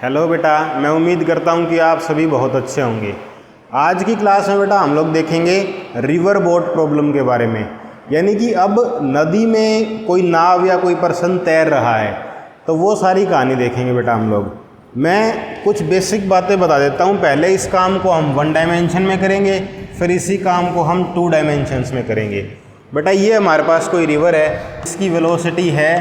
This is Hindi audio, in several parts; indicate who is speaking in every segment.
Speaker 1: हेलो बेटा, मैं उम्मीद करता हूँ कि आप सभी बहुत अच्छे होंगे। आज की क्लास में बेटा हम लोग देखेंगे रिवर बोट प्रॉब्लम के बारे में। यानी कि अब नदी में कोई नाव या कोई पर्सन तैर रहा है तो वो सारी कहानी देखेंगे बेटा हम लोग। मैं कुछ बेसिक बातें बता देता हूँ। पहले इस काम को हम 1 डायमेंशन में करेंगे, फिर इसी काम को हम 2 डायमेंशंस में करेंगे। बेटा ये हमारे पास कोई रिवर है, इसकी वेलोसिटी है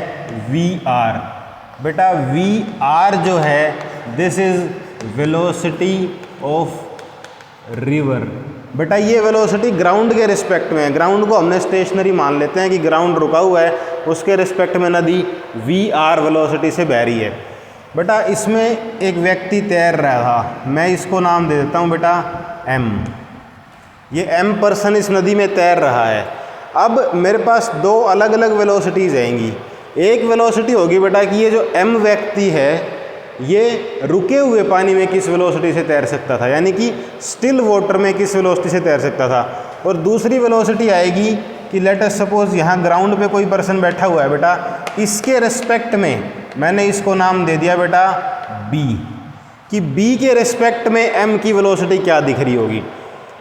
Speaker 1: VR। बेटा VR जो है this is velocity of river. बेटा ये वेलोसिटी ग्राउंड के रिस्पेक्ट में है। ग्राउंड को हमने स्टेशनरी मान लेते हैं कि ग्राउंड रुका हुआ है, उसके रिस्पेक्ट में नदी VR वेलोसिटी से बह रही है। बेटा इसमें एक व्यक्ति तैर रहा था, मैं इसको नाम दे देता हूँ बेटा M। ये M पर्सन इस नदी में तैर रहा है। अब मेरे पास 2 अलग अलग वेलोसिटीज़ आएंगी। एक वेलोसिटी होगी बेटा कि ये जो M व्यक्ति है ये रुके हुए पानी में किस वेलोसिटी से तैर सकता था, यानी कि स्टिल वाटर में किस वेलोसिटी से तैर सकता था। और दूसरी वेलोसिटी आएगी कि लेट अस सपोज यहाँ ग्राउंड पे कोई पर्सन बैठा हुआ है बेटा, इसके रिस्पेक्ट में मैंने इसको नाम दे दिया बेटा B, कि B के रिस्पेक्ट में M की वेलोसिटी क्या दिख रही होगी।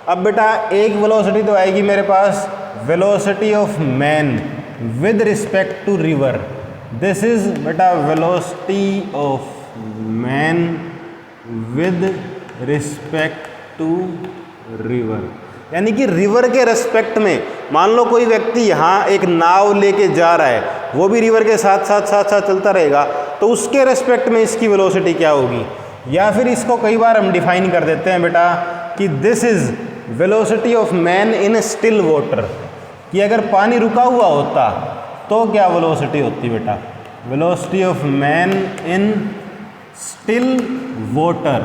Speaker 1: अब बेटा एक वेलोसिटी तो आएगी मेरे पास velocity of man with respect to river. This is बेटा velocity of man with respect to river, यानी कि रिवर के रिस्पेक्ट में। मान लो कोई व्यक्ति यहाँ एक नाव लेके जा रहा है, वो भी रिवर के साथ साथ चलता रहेगा, तो उसके रिस्पेक्ट में इसकी वेलोसिटी क्या होगी। या फिर इसको कई बार हम डिफाइन कर देते हैं बेटा कि this is velocity of man in still water, कि अगर पानी रुका हुआ होता तो क्या वेलोसिटी होती बेटा, velocity of man in still water.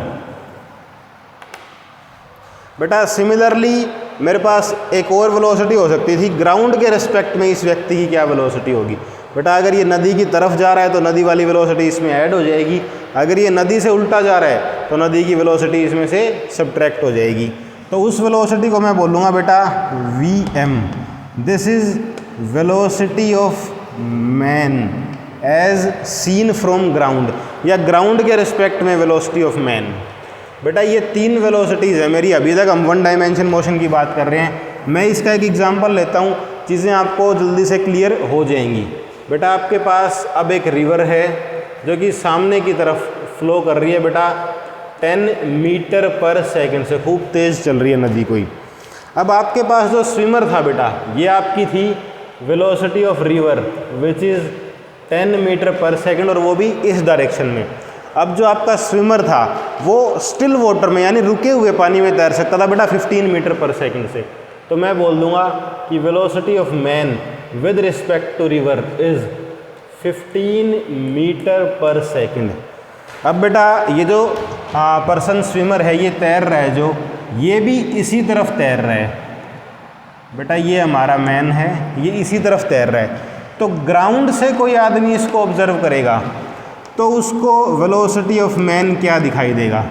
Speaker 1: बेटा सिमिलरली मेरे पास एक और वेलोसिटी हो सकती थी ग्राउंड के रिस्पेक्ट में इस व्यक्ति की क्या वेलोसिटी होगी। बेटा अगर ये नदी की तरफ जा रहा है तो नदी वाली वेलोसिटी इसमें ऐड हो जाएगी, अगर ये नदी से उल्टा जा रहा है तो नदी की वेलोसिटी इसमें से सब्ट्रैक्ट हो जाएगी। तो उस वेलोसिटी को मैं बोलूँगा बेटा VM। This is velocity of man as seen from ground, या ग्राउंड के रिस्पेक्ट में वेलोसिटी ऑफ मैन। बेटा ये 3 वेलोसिटीज़ है मेरी। अभी तक हम 1 डायमेंशन मोशन की बात कर रहे हैं। मैं इसका एक एग्जांपल लेता हूँ, चीज़ें आपको जल्दी से क्लियर हो जाएंगी। बेटा आपके पास अब एक रिवर है जो कि सामने की तरफ फ्लो कर रही है बेटा 10 मीटर पर सेकंड से, खूब तेज़ चल रही है नदी कोई। अब आपके पास जो स्विमर था बेटा, ये आपकी थी velocity of river which is 10 metre per second, और वो भी इस डायरेक्शन में। अब जो आपका स्विमर था वो स्टिल वाटर में यानी रुके हुए पानी में तैर सकता था बेटा 15 मीटर पर सेकंड से। तो मैं बोल दूंगा कि velocity of man with respect to river is 15 metre per second. अब बेटा ये जो पर्सन स्विमर है ये तैर रहा है, जो ये भी इसी तरफ तैर रहा है बेटा, ये हमारा मैन है, ये इसी तरफ तैर रहा है। तो ग्राउंड से कोई आदमी इसको ऑब्जर्व करेगा तो उसको वेलोसिटी ऑफ मैन क्या दिखाई देगा।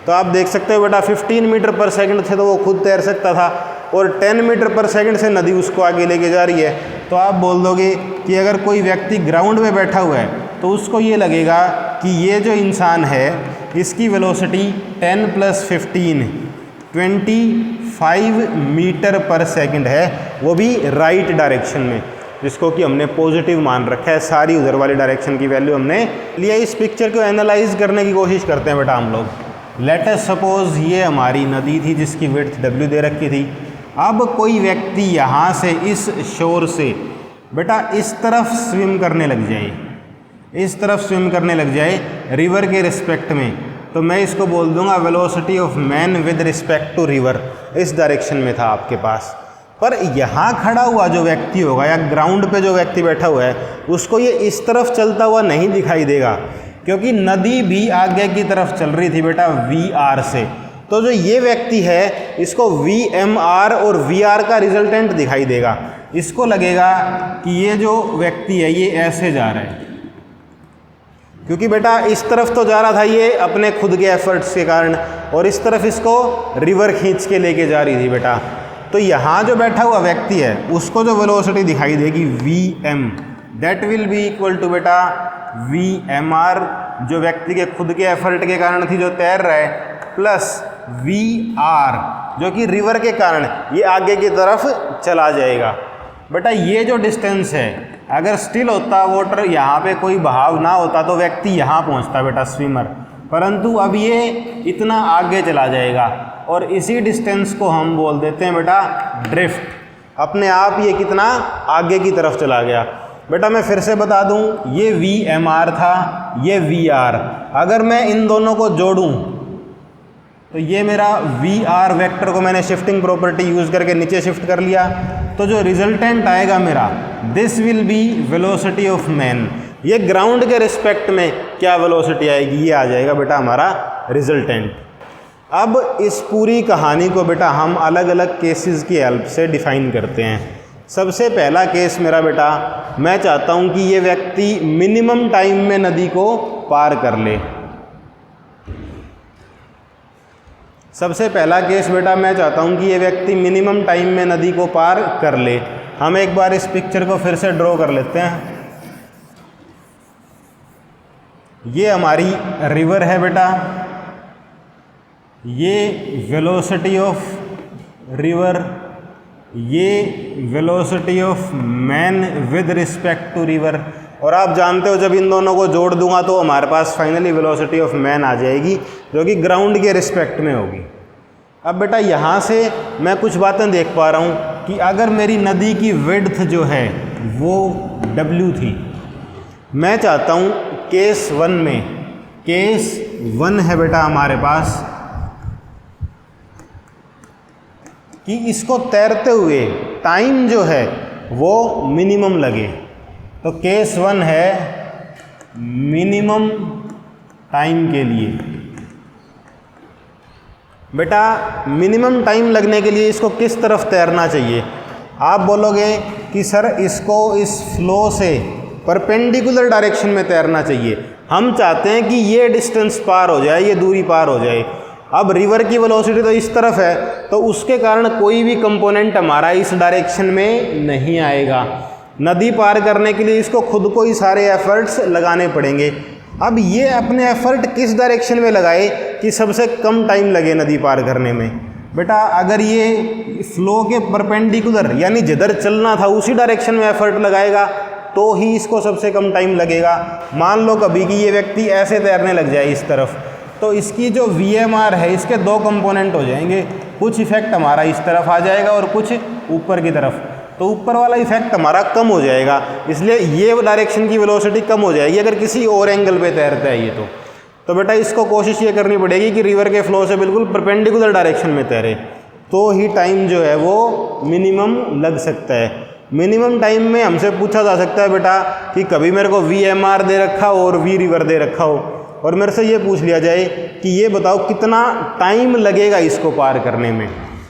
Speaker 1: तो आप देख सकते हो बेटा 15 मीटर पर सेकंड से तो वो खुद तैर सकता था, और 10 मीटर पर सेकंड से नदी उसको आगे लेके जा रही है। तो आप बोल दोगे कि अगर कोई व्यक्ति ग्राउंड में बैठा हुआ है तो उसको ये लगेगा कि ये जो इंसान है इसकी वेलोसिटी 10 + 15 25 मीटर पर सेकंड है, वो भी राइट डायरेक्शन में, जिसको कि हमने पॉजिटिव मान रखा है। सारी उधर वाली डायरेक्शन की वैल्यू हमने लिया। इस पिक्चर को एनालाइज करने की कोशिश करते हैं बेटा हम लोग। लेट अस सपोज ये हमारी नदी थी जिसकी विड्थ W दे रखी थी। अब कोई व्यक्ति यहाँ से इस शोर से बेटा इस तरफ स्विम करने लग जाए, इस तरफ स्विम करने लग जाए रिवर के रिस्पेक्ट में, तो मैं इसको बोल दूंगा velocity of man with respect to river. इस डायरेक्शन में था आपके पास, पर यहाँ खड़ा हुआ जो व्यक्ति होगा या ग्राउंड पे जो व्यक्ति बैठा हुआ है उसको ये इस तरफ चलता हुआ नहीं दिखाई देगा, क्योंकि नदी भी आगे की तरफ चल रही थी बेटा VR से। तो जो ये व्यक्ति है इसको VMR और VR का रिजल्टेंट दिखाई देगा। इसको लगेगा कि ये जो व्यक्ति है ये ऐसे जा रहा है, क्योंकि बेटा इस तरफ तो जा रहा था ये अपने खुद के एफर्ट्स के कारण, और इस तरफ इसको रिवर खींच के लेके जा रही थी बेटा। तो यहाँ जो बैठा हुआ व्यक्ति है उसको जो वेलोसिटी दिखाई देगी VM, that will be equal to बेटा VMR जो व्यक्ति के खुद के एफर्ट के कारण थी जो तैर रहा है, प्लस VR जो कि रिवर के कारण ये आगे की तरफ चला जाएगा। बेटा ये जो डिस्टेंस है, अगर स्टिल होता वाटर, यहाँ पे कोई बहाव ना होता तो व्यक्ति यहाँ पहुँचता बेटा स्विमर, परंतु अब ये इतना आगे चला जाएगा और इसी डिस्टेंस को हम बोल देते हैं बेटा ड्रिफ्ट। अपने आप ये कितना आगे की तरफ चला गया। बेटा मैं फिर से बता दूं, ये VMR था, ये VR। अगर मैं इन दोनों को जोड़ूं तो ये मेरा VR वेक्टर को मैंने शिफ्टिंग प्रॉपर्टी यूज़ करके नीचे शिफ्ट कर लिया, तो जो रिजल्टेंट आएगा मेरा, this will be velocity of man. ये ग्राउंड के रिस्पेक्ट में क्या वेलोसिटी आएगी, ये आ जाएगा बेटा हमारा रिजल्टेंट। अब इस पूरी कहानी को बेटा हम अलग अलग केसेस की हेल्प से डिफाइन करते हैं। सबसे पहला केस मेरा बेटा, मैं चाहता हूँ कि ये व्यक्ति मिनिमम टाइम में नदी को पार कर ले। सबसे पहला केस बेटा मैं चाहता हूँ कि ये व्यक्ति मिनिमम टाइम में नदी को पार कर ले। हम एक बार इस पिक्चर को फिर से ड्रॉ कर लेते हैं। ये हमारी रिवर है बेटा, ये वेलोसिटी ऑफ रिवर, ये velocity of man with respect to river. और आप जानते हो जब इन दोनों को जोड़ दूंगा तो हमारे पास फाइनली वेलोसिटी ऑफ मैन आ जाएगी जो कि ग्राउंड के रिस्पेक्ट में होगी। अब बेटा यहाँ से मैं कुछ बातें देख पा रहा हूँ कि अगर मेरी नदी की विड्थ जो है वो W थी, मैं चाहता हूँ केस 1 में, केस 1 है बेटा हमारे पास, कि इसको तैरते हुए टाइम जो है वो मिनिमम लगे। तो केस 1 है मिनिमम टाइम के लिए। बेटा मिनिमम टाइम लगने के लिए इसको किस तरफ तैरना चाहिए? आप बोलोगे कि सर इसको इस फ्लो से परपेंडिकुलर डायरेक्शन में तैरना चाहिए। हम चाहते हैं कि ये डिस्टेंस पार हो जाए, ये दूरी पार हो जाए। अब रिवर की वेलोसिटी तो इस तरफ है, तो उसके कारण कोई भी कंपोनेंट हमारा इस डायरेक्शन में नहीं आएगा। नदी पार करने के लिए इसको खुद को ही सारे एफर्ट्स लगाने पड़ेंगे। अब ये अपने एफर्ट किस डायरेक्शन में लगाए कि सबसे कम टाइम लगे नदी पार करने में? बेटा अगर ये फ्लो के परपेंडिकुलर यानी जिधर चलना था उसी डायरेक्शन में एफर्ट लगाएगा तो ही इसको सबसे कम टाइम लगेगा। मान लो कभी कि ये व्यक्ति ऐसे तैरने लग जाए इस तरफ, तो इसकी जो VMR है इसके 2 कंपोनेंट हो जाएंगे। कुछ इफेक्ट हमारा इस तरफ आ जाएगा और कुछ ऊपर की तरफ, तो ऊपर वाला इफेक्ट हमारा कम हो जाएगा, इसलिए ये डायरेक्शन की वेलोसिटी कम हो जाएगी अगर किसी और एंगल पे तैरता है ये। तो बेटा इसको कोशिश ये करनी पड़ेगी कि रिवर के फ्लो से बिल्कुल परपेंडिकुलर डायरेक्शन में तैरे, तो ही टाइम जो है वो मिनिमम लग सकता है। मिनिमम टाइम में हमसे पूछा जा सकता है बेटा कि कभी मेरे को VMR दे रखा हो और V रिवर दे रखा हो, और मेरे से ये पूछ लिया जाए कि ये बताओ कितना टाइम लगेगा इसको पार करने में।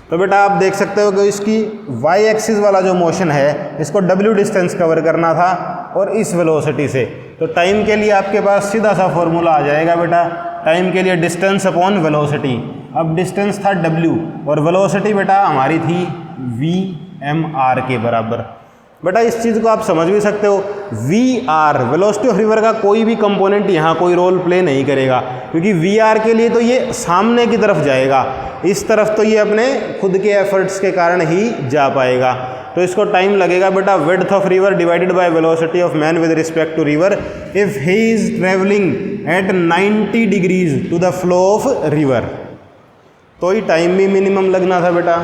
Speaker 1: तो बेटा आप देख सकते हो कि इसकी Y एक्सिस वाला जो मोशन है इसको W डिस्टेंस कवर करना था और इस वेलोसिटी से, तो टाइम के लिए आपके पास सीधा सा फॉर्मूला आ जाएगा बेटा, टाइम के लिए डिस्टेंस अपॉन वेलोसिटी। अब डिस्टेंस था W और वेलोसिटी बेटा हमारी थी VMR के बराबर। बेटा इस चीज़ को आप समझ भी सकते हो, VR वेलोसिटी ऑफ रिवर का कोई भी कंपोनेंट यहाँ कोई रोल प्ले नहीं करेगा, क्योंकि VR के लिए तो ये सामने की तरफ जाएगा, इस तरफ तो ये अपने खुद के एफर्ट्स के कारण ही जा पाएगा। तो इसको टाइम लगेगा बेटा width of river divided by velocity of man with respect to river if he is travelling at 90 degrees to the flow of river, तो ही टाइम भी मिनिमम लगना था बेटा।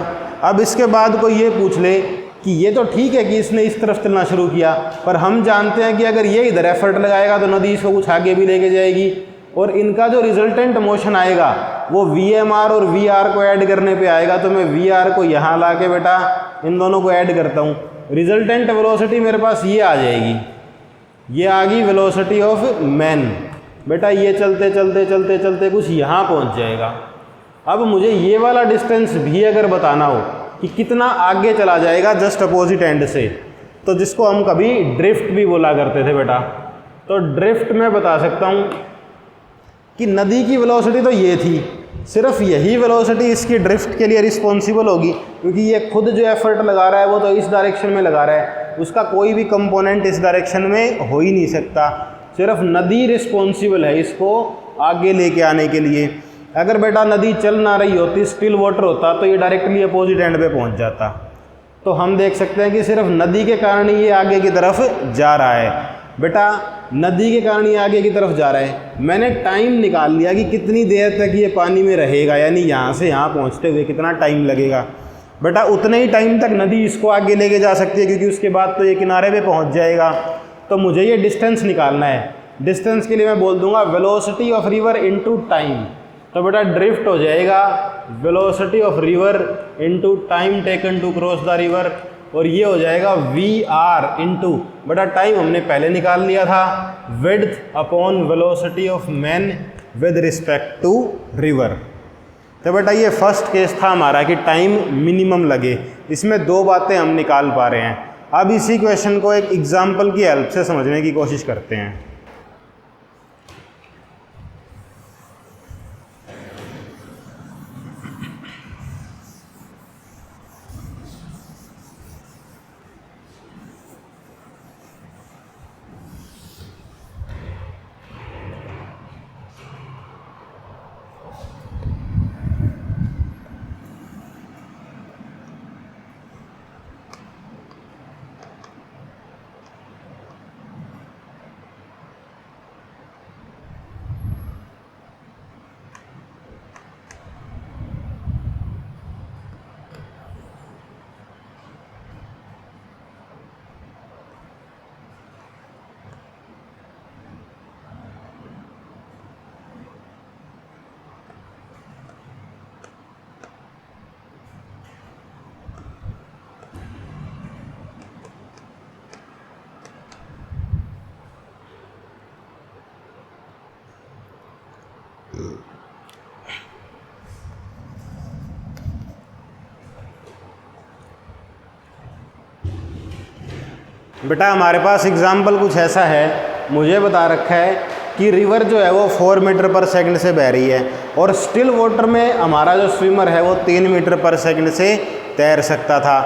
Speaker 1: अब इसके बाद कोई ये पूछ ले कि ये तो ठीक है कि इसने इस तरफ चलना शुरू किया, पर हम जानते हैं कि अगर ये इधर एफर्ट लगाएगा तो नदी इसको कुछ आगे भी लेके जाएगी, और इनका जो रिजल्टेंट मोशन आएगा वो VMR और VR को ऐड करने पे आएगा। तो मैं VR को यहाँ ला के बेटा इन दोनों को ऐड करता हूँ, रिजल्टेंट वेलोसिटी मेरे पास ये आ जाएगी, ये आ गई वेलोसिटी ऑफ मैन। बेटा ये चलते चलते चलते चलते कुछ यहाँ पहुँच जाएगा। अब मुझे ये वाला डिस्टेंस भी अगर बताना हो कि कितना आगे चला जाएगा जस्ट अपोजिट एंड से, तो जिसको हम कभी ड्रिफ्ट भी बोला करते थे बेटा, तो ड्रिफ्ट में बता सकता हूँ कि नदी की वेलोसिटी तो ये थी, सिर्फ यही वेलोसिटी इसकी ड्रिफ्ट के लिए रिस्पॉन्सिबल होगी, क्योंकि ये खुद जो एफर्ट लगा रहा है वो तो इस डायरेक्शन में लगा रहा है, उसका कोई भी कंपोनेंट इस डायरेक्शन में हो ही नहीं सकता। सिर्फ नदी रिस्पॉन्सिबल है इसको आगे लेके आने के लिए। अगर बेटा नदी चल ना रही होती, स्टिल वाटर होता, तो ये डायरेक्टली अपोजिट एंड पे पहुंच जाता। तो हम देख सकते हैं कि सिर्फ नदी के कारण ये आगे की तरफ जा रहा है। बेटा नदी के कारण ये आगे की तरफ जा रहा है। मैंने टाइम निकाल लिया कि कितनी देर तक ये पानी में रहेगा, यानी यहाँ से यहाँ पहुँचते हुए कितना टाइम लगेगा। बेटा उतने ही टाइम तक नदी इसको आगे लेके जा सकती है, क्योंकि उसके बाद तो ये किनारे पे पहुँच जाएगा। तो मुझे ये डिस्टेंस निकालना है। डिस्टेंस के लिए मैं बोल दूंगा velocity of river into time. तो बेटा ड्रिफ्ट हो जाएगा velocity of river into time taken to cross the river, और ये हो जाएगा VR इनटू, बेटा टाइम हमने पहले निकाल लिया था, width upon velocity of man with respect to river. तो बेटा ये फर्स्ट केस था हमारा कि टाइम मिनिमम लगे। इसमें दो बातें हम निकाल पा रहे हैं। अब इसी क्वेश्चन को एक एग्जाम्पल की हेल्प से समझने की कोशिश करते हैं। बेटा हमारे पास एग्जाम्पल कुछ ऐसा है, मुझे बता रखा है कि रिवर जो है वो 4 मीटर पर सेकंड से बह रही है, और स्टिल वाटर में हमारा जो स्विमर है वो 3 मीटर पर सेकंड से तैर सकता था।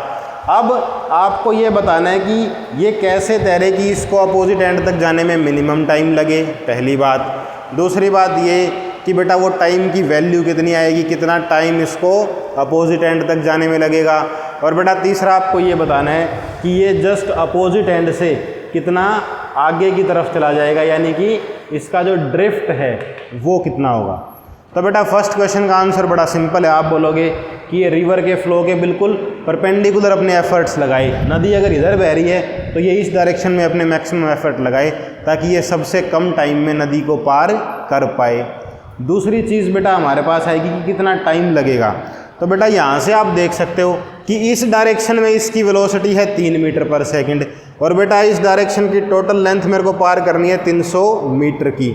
Speaker 1: अब आपको ये बताना है कि ये कैसे तैरे कि इसको अपोजिट एंड तक जाने में मिनिमम टाइम लगे, पहली बात। दूसरी बात ये कि बेटा वो टाइम की वैल्यू कितनी आएगी, कितना टाइम इसको अपोजिट एंड तक जाने में लगेगा। और बेटा तीसरा आपको ये बताना है कि ये जस्ट अपोजिट एंड से कितना आगे की तरफ चला जाएगा, यानी कि इसका जो ड्रिफ्ट है वो कितना होगा। तो बेटा फर्स्ट क्वेश्चन का आंसर बड़ा सिंपल है। आप बोलोगे कि ये रिवर के फ्लो के बिल्कुल परपेंडिकुलर अपने एफर्ट्स लगाए। नदी अगर इधर बह रही है तो ये इस डायरेक्शन में अपने मैक्सिमम एफर्ट लगाए, ताकि ये सबसे कम टाइम में नदी को पार कर पाए। दूसरी चीज़ बेटा हमारे पास आएगी कि कितना टाइम लगेगा। तो बेटा यहाँ से आप देख सकते हो कि इस डायरेक्शन में इसकी वेलोसिटी है 3 मीटर पर सेकंड, और बेटा इस डायरेक्शन की टोटल लेंथ मेरे को पार करनी है 300 मीटर की।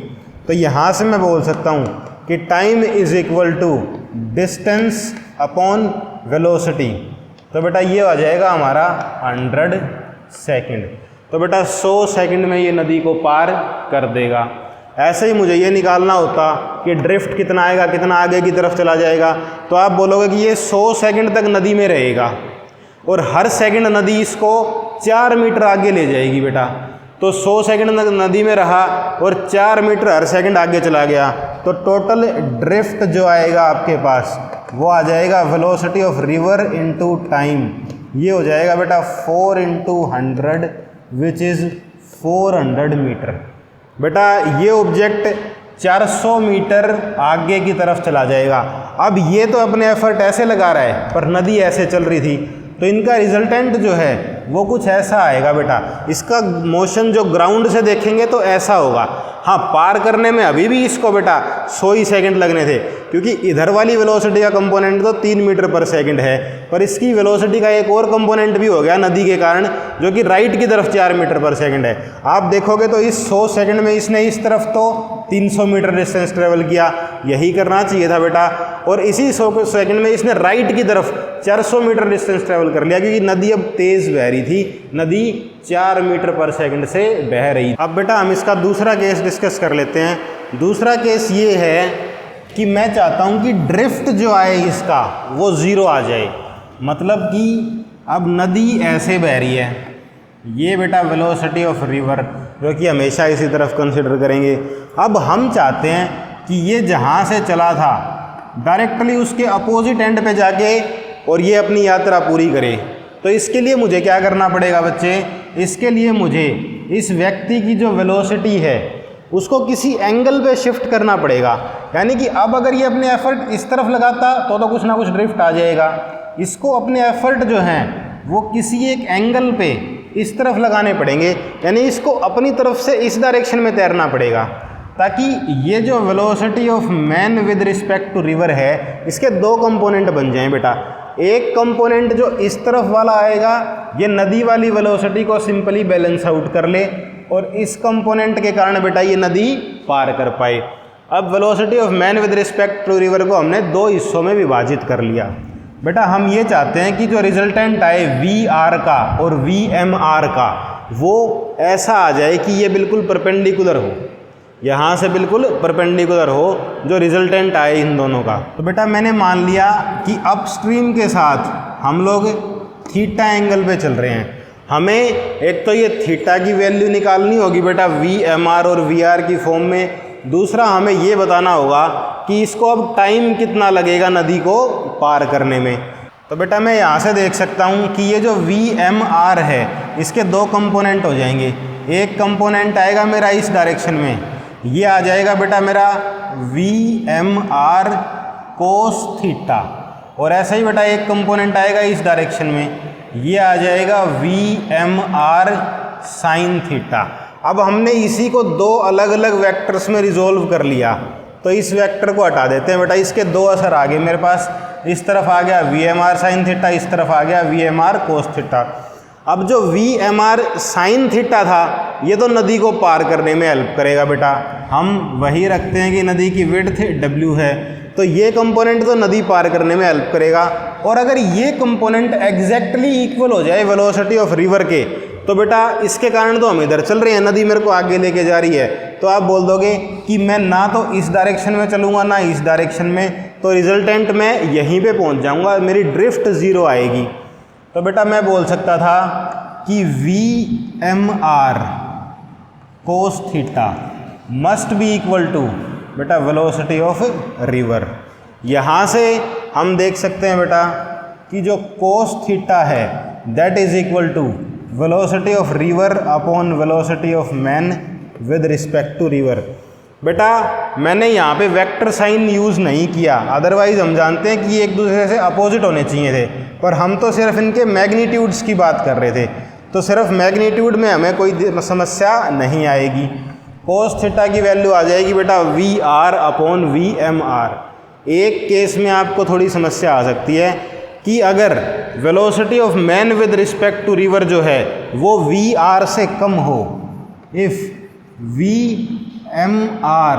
Speaker 1: तो यहाँ से मैं बोल सकता हूँ कि time is equal to distance upon velocity. तो बेटा ये आ जाएगा हमारा 100 सेकंड। तो बेटा 100 सेकंड में ये नदी को पार कर देगा। ऐसे ही मुझे ये निकालना होता कि ड्रिफ्ट कितना आएगा, कितना आगे की तरफ चला जाएगा। तो आप बोलोगे कि ये 100 सेकंड तक नदी में रहेगा और हर सेकंड नदी इसको 4 मीटर आगे ले जाएगी बेटा। तो 100 सेकंड नदी में रहा और 4 मीटर हर सेकंड आगे चला गया, तो टोटल ड्रिफ्ट जो आएगा आपके पास वो आ जाएगा velocity of river into time. ये हो जाएगा बेटा 4 × 100 विच इज़ 400 मीटर। बेटा ये ऑब्जेक्ट 400 मीटर आगे की तरफ चला जाएगा। अब ये तो अपने एफर्ट ऐसे लगा रहा है, पर नदी ऐसे चल रही थी, तो इनका रिजल्टेंट जो है वो कुछ ऐसा आएगा बेटा। इसका मोशन जो ग्राउंड से देखेंगे तो ऐसा होगा। हाँ, पार करने में अभी भी इसको बेटा 100 ही सेकंड लगने थे, क्योंकि इधर वाली वेलोसिटी का कंपोनेंट तो 3 मीटर पर सेकंड है, पर इसकी वेलोसिटी का एक और कंपोनेंट भी हो गया नदी के कारण, जो कि राइट की तरफ 4 मीटर पर सेकंड है। आप देखोगे तो इस 100 सेकंड में इसने इस तरफ तो 300 मीटर डिस्टेंस ट्रेवल किया, यही करना चाहिए था बेटा। और इसी 100 सेकंड में इसने राइट की तरफ 400 मीटर डिस्टेंस ट्रेवल कर लिया, क्योंकि नदी अब तेज़ बह रही थी। नदी 4 मीटर पर सेकंड से बह रही। अब बेटा हम इसका दूसरा केस डिस्कस कर लेते हैं। दूसरा केस ये है कि मैं चाहता हूँ कि ड्रिफ्ट जो आए इसका वो 0 आ जाए। मतलब कि अब नदी ऐसे बह रही है, ये बेटा वेलोसिटी ऑफ रिवर, जो कि हमेशा इसी तरफ कंसिडर करेंगे। अब हम चाहते हैं कि ये जहाँ से चला था डायरेक्टली उसके अपोजिट एंड पे जाके और ये अपनी यात्रा पूरी करे। तो इसके लिए मुझे क्या करना पड़ेगा बच्चे, इसके लिए मुझे इस व्यक्ति की जो वेलोसिटी है उसको किसी एंगल पे शिफ्ट करना पड़ेगा। यानी कि अब अगर ये अपने एफर्ट इस तरफ लगाता तो कुछ ना कुछ ड्रिफ्ट आ जाएगा। इसको अपने एफर्ट जो हैं वो किसी एक एंगल पे इस तरफ लगाने पड़ेंगे, यानी इसको अपनी तरफ से इस डायरेक्शन में तैरना पड़ेगा, ताकि ये जो velocity of man with respect to river है इसके दो कंपोनेंट बन जाएं बेटा। एक कंपोनेंट जो इस तरफ वाला आएगा ये नदी वाली वेलोसिटी को सिंपली बैलेंस आउट कर ले, और इस कंपोनेंट के कारण बेटा ये नदी पार कर पाए। अब velocity of man with respect to river को हमने दो हिस्सों में विभाजित कर लिया। बेटा हम ये चाहते हैं कि जो रिजल्टेंट आए VR का और VMR का वो ऐसा आ जाए कि ये बिल्कुल परपेंडिकुलर हो, यहाँ से बिल्कुल परपेंडिकुलर हो जो रिजल्टेंट आए इन दोनों का। तो बेटा मैंने मान लिया कि अपस्ट्रीम के साथ हम लोग थीटा एंगल पे चल रहे हैं। हमें एक तो ये थीटा की वैल्यू निकालनी होगी बेटा VMR और VR की फॉर्म में, दूसरा हमें ये बताना होगा कि इसको अब टाइम कितना लगेगा नदी को पार करने में। तो बेटा मैं यहाँ से देख सकता हूँ कि ये जो VMR है इसके दो कंपोनेंट हो जाएंगे। एक कंपोनेंट आएगा मेरा इस डायरेक्शन में, ये आ जाएगा बेटा मेरा VMR cos थीटा, और ऐसा ही बेटा एक कंपोनेंट आएगा इस डायरेक्शन में, ये आ जाएगा VMR sin थीटा। अब हमने इसी को दो अलग अलग वेक्टर्स में रिजोल्व कर लिया, तो इस वेक्टर को हटा देते हैं बेटा। इसके दो असर आ गए मेरे पास, इस तरफ आ गया VMR sin थीटा, इस तरफ आ गया VMR cos थीटा। अब जो VMR sin थीटा था ये तो नदी को पार करने में हेल्प करेगा बेटा, हम वही रखते हैं कि नदी की विड्थ W है, तो ये कंपोनेंट तो नदी पार करने में हेल्प करेगा। और अगर ये कंपोनेंट एग्जैक्टली इक्वल हो जाए वेलोसिटी ऑफ रिवर के, तो बेटा इसके कारण तो हम इधर चल रहे हैं, नदी मेरे को आगे लेके जा रही है, तो आप बोल दोगे कि मैं ना तो इस डायरेक्शन में चलूँगा ना इस डायरेक्शन में, तो रिजल्टेंट मैं यहीं पे पहुंच जाऊंगा, मेरी ड्रिफ्ट ज़ीरो आएगी। तो बेटा मैं बोल सकता था कि VMR cos theta must be equal to बेटा वेलोसिटी ऑफ रिवर। यहाँ से हम देख सकते हैं बेटा कि जो cos थीटा है that is equal to velocity of river upon velocity of man with respect to river. बेटा मैंने यहाँ पे वेक्टर साइन यूज़ नहीं किया, अदरवाइज हम जानते हैं कि ये एक दूसरे से अपोजिट होने चाहिए थे, पर हम तो सिर्फ इनके मैग्नीट्यूड्स की बात कर रहे थे, तो सिर्फ मैग्नीट्यूड में हमें कोई समस्या नहीं आएगी। cos थीटा की वैल्यू आ जाएगी बेटा VR अपॉन VMR। एक केस में आपको थोड़ी समस्या आ सकती है कि अगर velocity of man with respect to river जो है वो VR से कम हो, if VMR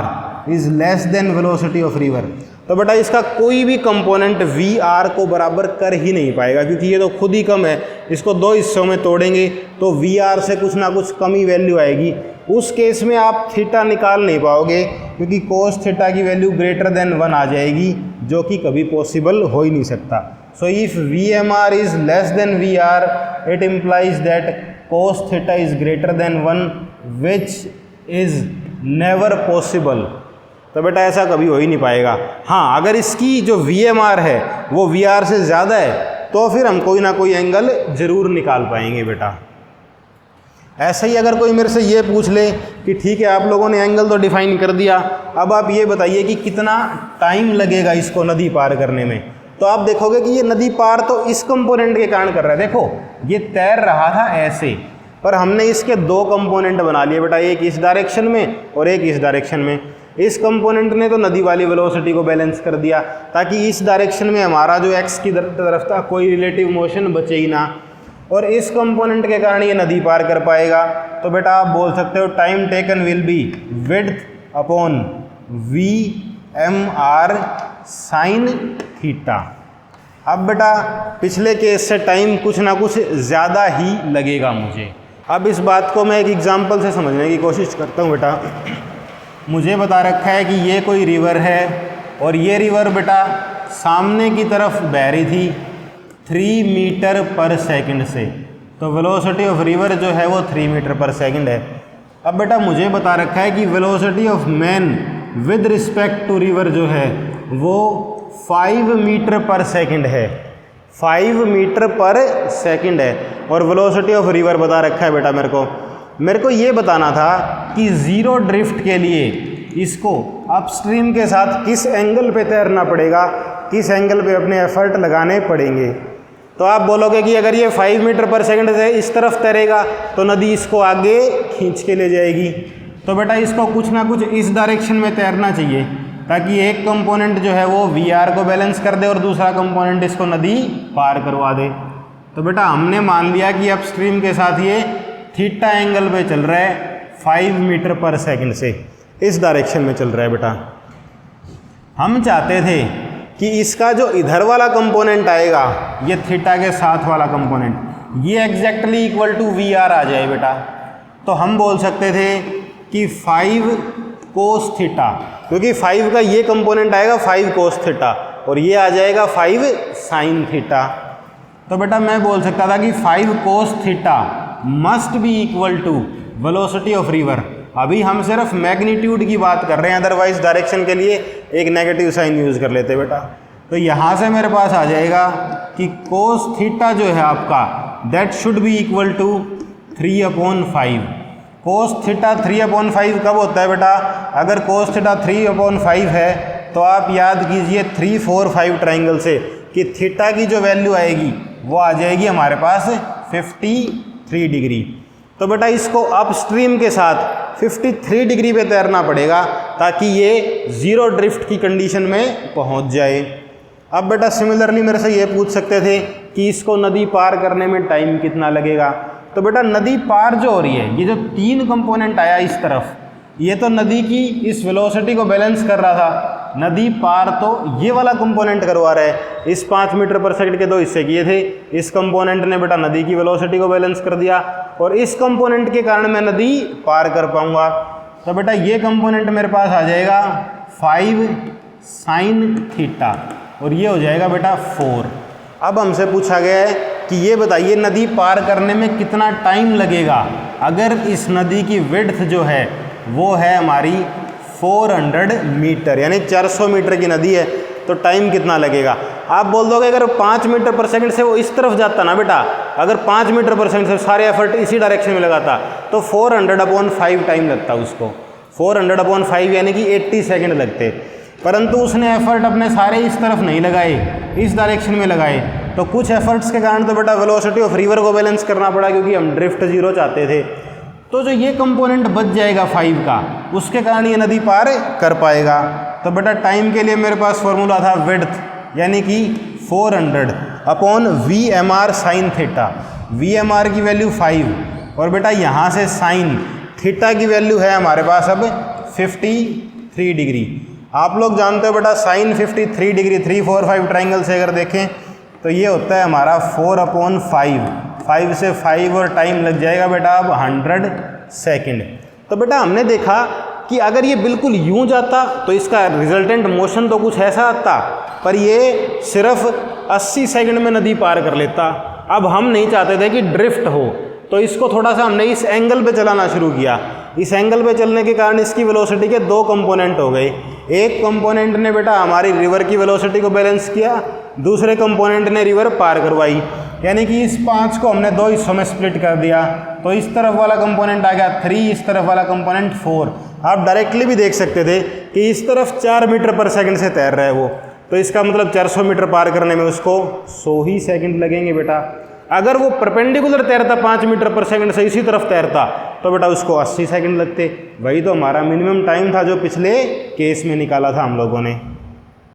Speaker 1: is less than velocity of river, तो बेटा इसका कोई भी कंपोनेंट VR को बराबर कर ही नहीं पाएगा, क्योंकि ये तो खुद ही कम है। इसको दो हिस्सों में तोड़ेंगे तो VR से कुछ ना कुछ कम ही वैल्यू आएगी। उस केस में आप थीटा निकाल नहीं पाओगे, क्योंकि cos थीटा की वैल्यू ग्रेटर देन 1 आ जाएगी, जो कि कभी पॉसिबल हो ही नहीं सकता। So if VMR is less then VR, it implies that cos theta is greater than 1, which is never possible. तो बेटा ऐसा कभी हो ही नहीं पाएगा। हाँ, अगर इसकी जो VMR है वो VR से ज़्यादा है तो फिर हम कोई ना कोई एंगल ज़रूर निकाल पाएंगे बेटा। ऐसा ही अगर कोई मेरे से ये पूछ ले कि ठीक है आप लोगों ने एंगल तो डिफाइन कर दिया, अब आप ये बताइए कि कितना टाइम लगेगा इसको नदी पार करने में, तो आप देखोगे कि ये नदी पार तो इस कंपोनेंट के कारण कर रहा है। देखो ये तैर रहा था ऐसे, पर हमने इसके दो कंपोनेंट बना लिए बेटा, एक इस डायरेक्शन में और एक इस डायरेक्शन में। इस कंपोनेंट ने तो नदी वाली वेलोसिटी को बैलेंस कर दिया, ताकि इस डायरेक्शन में हमारा जो एक्स की तरफ था कोई रिलेटिव मोशन बचे ही ना, और इस कंपोनेंट के कारण ये नदी पार कर पाएगा। तो बेटा आप बोल सकते हो time taken will be width upon VMR sin theta. अब बेटा पिछले केस से टाइम कुछ ना कुछ ज़्यादा ही लगेगा मुझे। अब इस बात को मैं एक एग्जांपल से समझने की कोशिश करता हूँ बेटा। मुझे बता रखा है कि ये कोई रिवर है, और ये रिवर बेटा सामने की तरफ बह रही थी 3 मीटर पर सेकंड से, तो वेलोसिटी ऑफ रिवर जो है वो 3 मीटर पर सेकंड है। अब बेटा मुझे बता रखा है कि velocity of man with respect to river जो है वो 5 मीटर पर सेकंड है, 5 मीटर पर सेकंड है। और वेलोसिटी ऑफ रिवर बता रखा है बेटा मेरे को ये बताना था कि ज़ीरो ड्रिफ्ट के लिए इसको अपस्ट्रीम के साथ किस एंगल पे तैरना पड़ेगा, किस एंगल पे अपने एफर्ट लगाने पड़ेंगे। तो आप बोलोगे कि अगर ये 5 मीटर पर सेकंड से इस तरफ तैरेगा तो नदी इसको आगे खींच के ले जाएगी। तो बेटा इसको कुछ ना कुछ इस डायरेक्शन में तैरना चाहिए ताकि एक कंपोनेंट जो है वो VR को बैलेंस कर दे और दूसरा कंपोनेंट इसको नदी पार करवा दे। तो बेटा हमने मान लिया कि अपस्ट्रीम के साथ ये थीटा एंगल पे चल रहा है 5 मीटर पर सेकंड से, इस डायरेक्शन में चल रहा है बेटा। हम चाहते थे कि इसका जो इधर वाला कंपोनेंट आएगा, ये थीटा के साथ वाला कंपोनेंट, ये एग्जैक्टली इक्वल टू VR आ जाए बेटा। तो हम बोल सकते थे कि 5 कोस थीटा, क्योंकि 5 का ये कंपोनेंट आएगा 5 कोस थीटा और ये आ जाएगा 5 साइन थीटा। तो बेटा मैं बोल सकता था कि 5 cos theta must be equal to velocity of river. अभी हम सिर्फ मैग्नीट्यूड की बात कर रहे हैं, अदरवाइज डायरेक्शन के लिए एक नेगेटिव साइन यूज़ कर लेते बेटा। तो यहाँ से मेरे पास आ जाएगा कि कोस थीटा जो है आपका that should be equal to 3/5। Cos theta 3/5 कब होता है बेटा? अगर कोस थीटा 3/5 है तो आप याद कीजिए 3, 4, 5 ट्राइंगल से कि थीटा की जो वैल्यू आएगी वो आ जाएगी हमारे पास 53 डिग्री। तो बेटा इसको अपस्ट्रीम के साथ 53 डिग्री पे तैरना पड़ेगा ताकि ये ज़ीरो ड्रिफ्ट की कंडीशन में पहुंच जाए। अब बेटा सिमिलरली मेरे से ये पूछ सकते थे कि इसको नदी पार करने में टाइम कितना लगेगा। तो बेटा नदी पार जो हो रही है, ये जो 3 कंपोनेंट आया इस तरफ, ये तो नदी की इस वेलोसिटी को बैलेंस कर रहा था। नदी पार तो ये वाला कंपोनेंट करवा रहा है। इस 5 मीटर पर सेकंड के 2 हिस्से किए थे, इस कंपोनेंट ने बेटा नदी की वेलोसिटी को बैलेंस कर दिया और इस कंपोनेंट के कारण मैं नदी पार कर पाऊंगा। तो बेटा ये कंपोनेंट मेरे पास आ जाएगा 5 साइन थीटा और ये हो जाएगा बेटा 4। अब हमसे पूछा गया है कि ये बताइए नदी पार करने में कितना टाइम लगेगा। अगर इस नदी की विड्थ जो है वो है हमारी 400 मीटर, यानी 400 मीटर की नदी है, तो टाइम कितना लगेगा? आप बोल दोगे अगर 5 मीटर पर सेकंड से वो इस तरफ जाता ना बेटा, अगर 5 मीटर पर सेकंड से सारे एफर्ट इसी डायरेक्शन में लगाता तो 400/5 टाइम लगता उसको। 400/5 यानी कि 80 सेकंड लगते, परंतु उसने एफर्ट अपने सारे इस तरफ नहीं लगाए, इस डायरेक्शन में लगाए। तो कुछ एफर्ट्स के कारण तो बेटा वेलोसिटी ऑफ रिवर को बैलेंस करना पड़ा क्योंकि हम ड्रिफ्ट 0 चाहते थे। तो जो ये कंपोनेंट बच जाएगा 5 का, उसके कारण ये नदी पार कर पाएगा। तो बेटा टाइम के लिए मेरे पास फॉर्मूला था विड्थ यानी कि 400/VMR साइन थीटा। VMR की वैल्यू 5 और बेटा यहाँ से साइन थीटा की वैल्यू है हमारे पास अब 53 डिग्री। आप लोग जानते हो बेटा साइन 53 डिग्री 3, 4, 5 ट्राइंगल से अगर देखें तो ये होता है हमारा 4/5। 5 से 5 और टाइम लग जाएगा बेटा अब 100 सेकंड। तो बेटा हमने देखा कि अगर ये बिल्कुल यूं जाता तो इसका रिजल्टेंट मोशन तो कुछ ऐसा आता, पर ये सिर्फ 80 सेकंड में नदी पार कर लेता। अब हम नहीं चाहते थे कि ड्रिफ्ट हो, तो इसको थोड़ा सा हमने इस एंगल पे चलाना शुरू किया। इस एंगल पे चलने के कारण इसकी वेलोसिटी के 2 कंपोनेंट हो गए। एक कंपोनेंट ने बेटा हमारी रिवर की वेलोसिटी को बैलेंस किया, दूसरे कंपोनेंट ने रिवर पार करवाई। यानी कि इस 5 को हमने 2 हिस्सों में स्प्लिट कर दिया। तो इस तरफ वाला कंपोनेंट आ गया 3, इस तरफ वाला कंपोनेंट 4। आप डायरेक्टली भी देख सकते थे कि इस तरफ 4 मीटर पर सेकंड से तैर रहा है वो, तो इसका मतलब 400 मीटर पार करने में उसको 100 ही सेकंड लगेंगे बेटा। अगर वो परपेंडिकुलर तैरता 5 मीटर पर सेकंड से इसी तरफ तैरता तो बेटा उसको 80 सेकंड लगते। वही तो हमारा मिनिमम टाइम था जो पिछले केस में निकाला था हम लोगों ने।